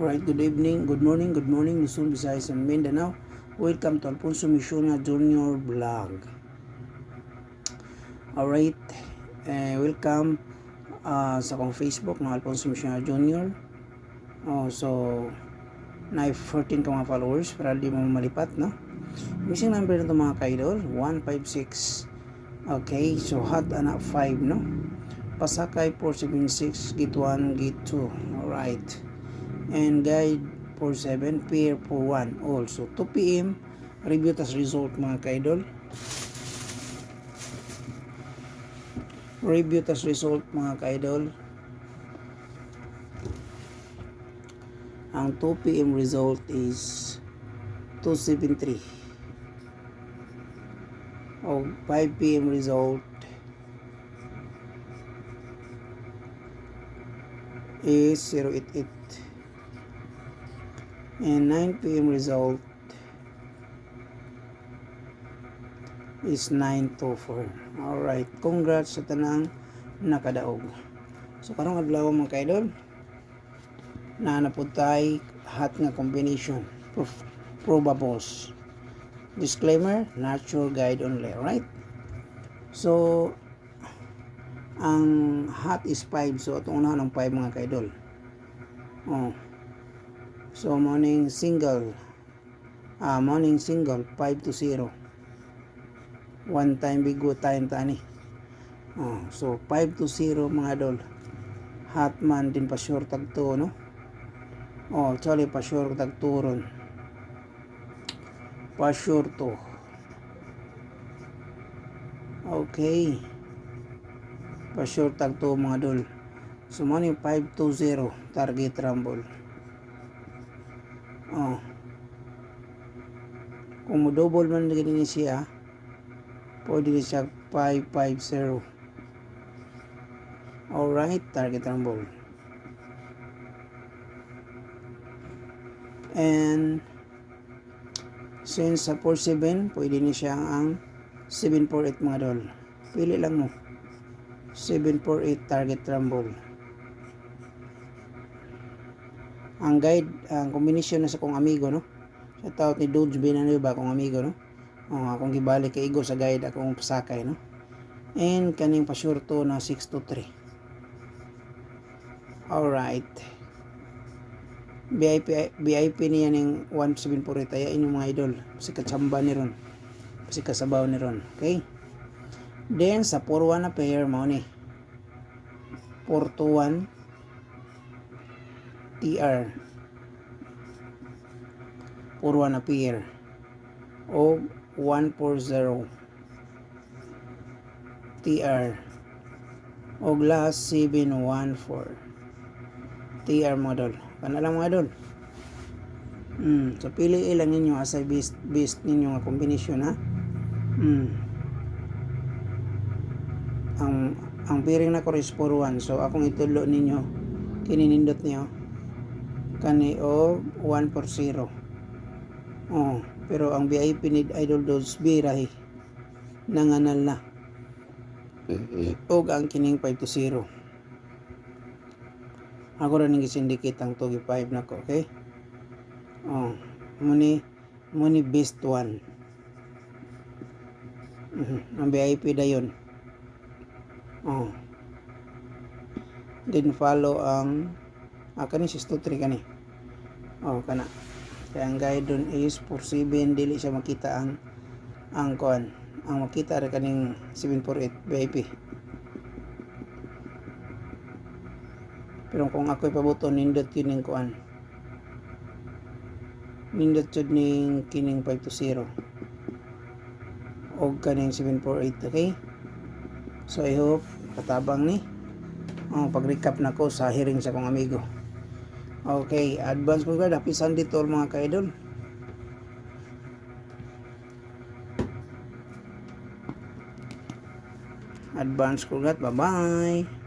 Alright, good morning, Luzon, Visayas, and Mindanao. Welcome to Alfonso Misionia Junior Vlog. Alright, welcome sa akong Facebook ng Alfonso Misionia Junior. So, na 14 ka mga followers para di mo malipat, no? Missing number nito mga kaidol, 156. Okay, so hot anak 5, no? Pasakay 476, gate 1, gate 2. Alright. And guide 47, pair for 1 also. 2 p.m. review tas result mga kaidol. Review tas result mga kaidol. Ang 2 p.m. result is 273. O 5 p.m. result is 088. And 9 p.m. result is 924. Alright, congrats sa tanang nakadaog. So karong adlaw mga kaidol, naanapod tayo hot nga combination, probables. Disclaimer, not your guide only, right? So ang hot is 5, so itong unahan ng 5 mga kaidol. So morning single 5 to 0. One time bigo time tani. So 5 to 0 mga idol. Hot man din pa sure tag to, no? Actually pa sure tag turon. Pa sure to. Okay. Pa sure tag to mga idol. So morning 5 to 0 target rumble. Kung mo double man gini siya, pwede siya 550. Alright, target rumble. And since sa 47, pwede ni siya ang 748 mga dol. Pili lang mo. 748 target rumble. Ang guide, ang combination na sa kong amigo, no? Shout out ni Dodge Binano ba akong amigo, no? Akong gibalik kay Igo sa guide akong pasakay, no? And kaning pa-sure to na 623. Alright. VIP niya ng 1748 tayo inyong mga idol. Kasi katsamba ni ron. Kasi kasabaw ni ron. Okay? Then sa 4-1 na pair mo ni 4-1 TR 4-1 na pair o 140 TR o last 714 TR model. Kana lang mga idol. So pili ilang ninyo asay best ninyo nga combination, ha. Ang pairing na ko is 4-1. So akong itulo ninyo kininindot niyo kani o 140. Pero ang VIP ni Idol Dodge birahi nanganal na. O ang kining 5 to 0. Ako rin yung syndicate ang 2 5 na ko, okay? Muni best one. Ang VIP da yun. Then follow ang kani 623 kani. Kana. Kaya ang guide dun is 47, dili siya makita ang kuan. Ang makita rin kaning 748 VIP. Pero kung ako'y pabuto, nindot yun yung kuan. Nindot yun yung kining 5 to 0. O kaning 748, okay? So I hope katabang ni. Pag-recap na ko sa hearing sa kong amigo. Okay, advance ko guard. Happy Sunday to all mga ka-idol. Advance ko guard. Bye-bye.